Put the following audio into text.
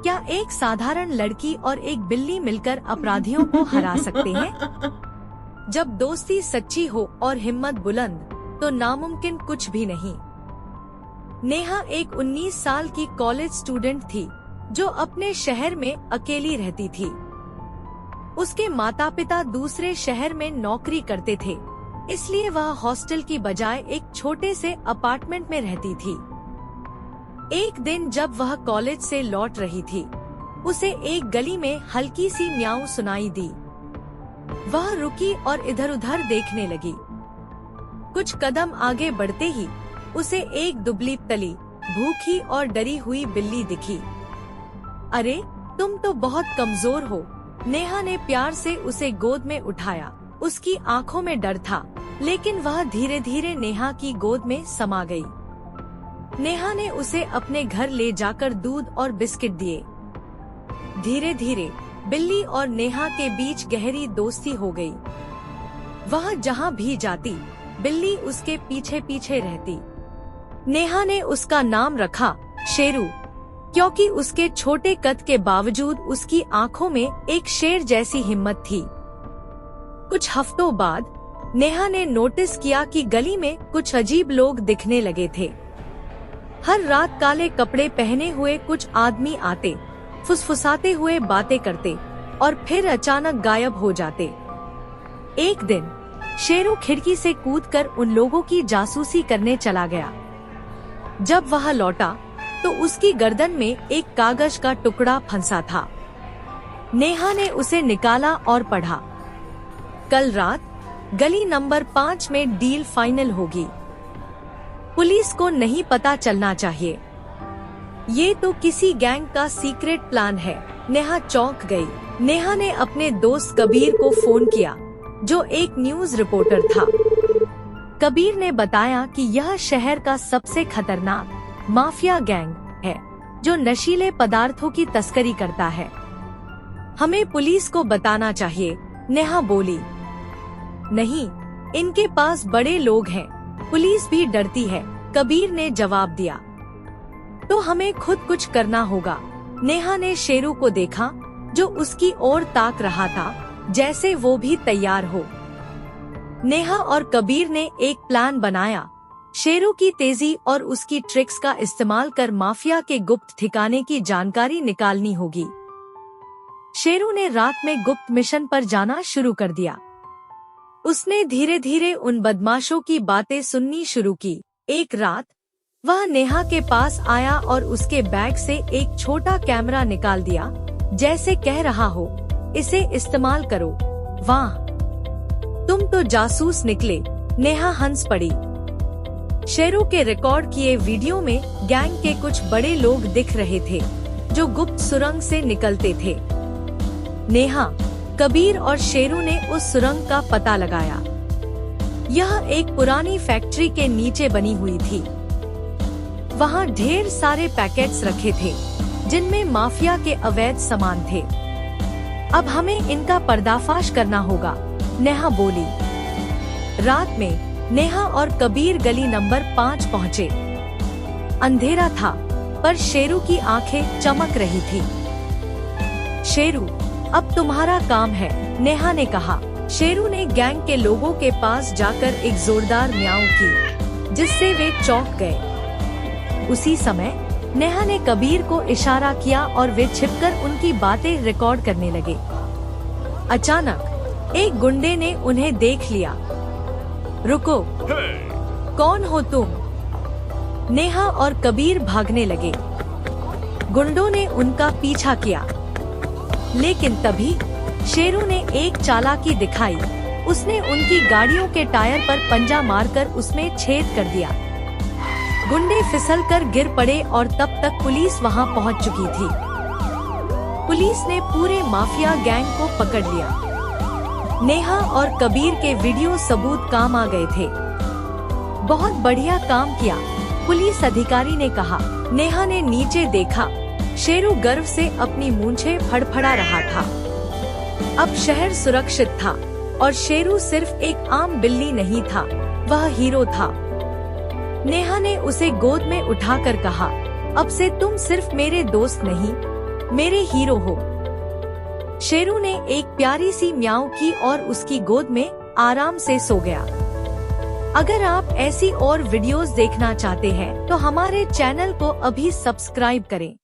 क्या एक साधारण लड़की और एक बिल्ली मिलकर अपराधियों को हरा सकते हैं? जब दोस्ती सच्ची हो और हिम्मत बुलंद, तो नामुमकिन कुछ भी नहीं। नेहा एक 19 साल की कॉलेज स्टूडेंट थी जो अपने शहर में अकेली रहती थी। उसके माता पिता दूसरे शहर में नौकरी करते थे, इसलिए वह हॉस्टल की बजाय एक छोटे से अपार्टमेंट में रहती थी। एक दिन जब वह कॉलेज से लौट रही थी, उसे एक गली में हल्की सी म्याऊं सुनाई दी। वह रुकी और इधर उधर देखने लगी। कुछ कदम आगे बढ़ते ही उसे एक दुबली तली, भूखी और डरी हुई बिल्ली दिखी। अरे, तुम तो बहुत कमजोर हो। नेहा ने प्यार से उसे गोद में उठाया। उसकी आंखों में डर था, लेकिन वह धीरे धीरे नेहा की गोद में समा गई। नेहा ने उसे अपने घर ले जाकर दूध और बिस्किट दिए। धीरे धीरे बिल्ली और नेहा के बीच गहरी दोस्ती हो गई। वह जहाँ भी जाती, बिल्ली उसके पीछे पीछे रहती। नेहा ने उसका नाम रखा शेरू, क्योंकि उसके छोटे कद के बावजूद उसकी आंखों में एक शेर जैसी हिम्मत थी। कुछ हफ्तों बाद नेहा ने नोटिस किया कि गली में कुछ अजीब लोग दिखने लगे थे। हर रात काले कपड़े पहने हुए कुछ आदमी आते, फुसफुसाते हुए बातें करते और फिर अचानक गायब हो जाते। एक दिन शेरू खिड़की से कूदकर उन लोगों की जासूसी करने चला गया। जब वह लौटा तो उसकी गर्दन में एक कागज का टुकड़ा फंसा था। नेहा ने उसे निकाला और पढ़ा। कल रात गली नंबर 5 में डील फाइनल होगी। पुलिस को नहीं पता चलना चाहिए। ये तो किसी गैंग का सीक्रेट प्लान है। नेहा चौंक गई। नेहा ने अपने दोस्त कबीर को फोन किया, जो एक न्यूज रिपोर्टर था। कबीर ने बताया कि यह शहर का सबसे खतरनाक माफिया गैंग है, जो नशीले पदार्थों की तस्करी करता है। हमें पुलिस को बताना चाहिए, नेहा बोली। नहीं, इनके पास बड़े लोग हैं, पुलिस भी डरती है, कबीर ने जवाब दिया। तो हमें खुद कुछ करना होगा। नेहा ने शेरू को देखा, जो उसकी ओर ताक रहा था, जैसे वो भी तैयार हो। नेहा और कबीर ने एक प्लान बनाया। शेरू की तेजी और उसकी ट्रिक्स का इस्तेमाल कर माफिया के गुप्त ठिकाने की जानकारी निकालनी होगी। शेरू ने रात में गुप्त मिशन पर जाना शुरू कर दिया। उसने धीरे धीरे उन बदमाशों की बातें सुननी शुरू की। एक रात वह नेहा के पास आया और उसके बैग से एक छोटा कैमरा निकाल दिया, जैसे कह रहा हो, इसे इस्तेमाल करो। वाह, तुम तो जासूस निकले। नेहा हंस पड़ी। शेरू के रिकॉर्ड किए वीडियो में गैंग के कुछ बड़े लोग दिख रहे थे, जो गुप्त सुरंग से निकलते थे। नेहा, कबीर और शेरू ने उस सुरंग का पता लगाया। यह एक पुरानी फैक्ट्री के नीचे बनी हुई थी। वहाँ ढेर सारे पैकेट्स रखे थे, जिनमें माफिया के अवैध सामान थे। अब हमें इनका पर्दाफाश करना होगा, नेहा बोली। रात में नेहा और कबीर गली नंबर 5 पहुँचे। अंधेरा था, पर शेरू की आंखें चमक रही थी। शेरू, अब तुम्हारा काम है, नेहा ने कहा। शेरू ने गैंग के लोगों के पास जाकर एक जोरदार म्याऊं की, जिससे वे चौंक गए। उसी समय नेहा ने कबीर को इशारा किया और वे छिपकर उनकी बातें रिकॉर्ड करने लगे। अचानक एक गुंडे ने उन्हें देख लिया। रुको, कौन हो तुम? नेहा और कबीर भागने लगे। गुंडों ने उनका पीछा किया, लेकिन तभी शेरू ने एक चालाकी दिखाई। उसने उनकी गाड़ियों के टायर पर पंजा मारकर उसमें छेद कर दिया। गुंडे फिसलकर गिर पड़े और तब तक पुलिस वहां पहुंच चुकी थी। पुलिस ने पूरे माफिया गैंग को पकड़ लिया। नेहा और कबीर के वीडियो सबूत काम आ गए थे। बहुत बढ़िया काम किया, पुलिस अधिकारी ने कहा। नेहा ने नीचे देखा। शेरू गर्व से अपनी मूंछें फड़फड़ा रहा था। अब शहर सुरक्षित था और शेरू सिर्फ एक आम बिल्ली नहीं था, वह हीरो था। नेहा ने उसे गोद में उठाकर कहा, अब से तुम सिर्फ मेरे दोस्त नहीं, मेरे हीरो हो। शेरू ने एक प्यारी सी म्याऊं की और उसकी गोद में आराम से सो गया। अगर आप ऐसी और वीडियोस देखना चाहते हैं तो हमारे चैनल को अभी सब्सक्राइब करें।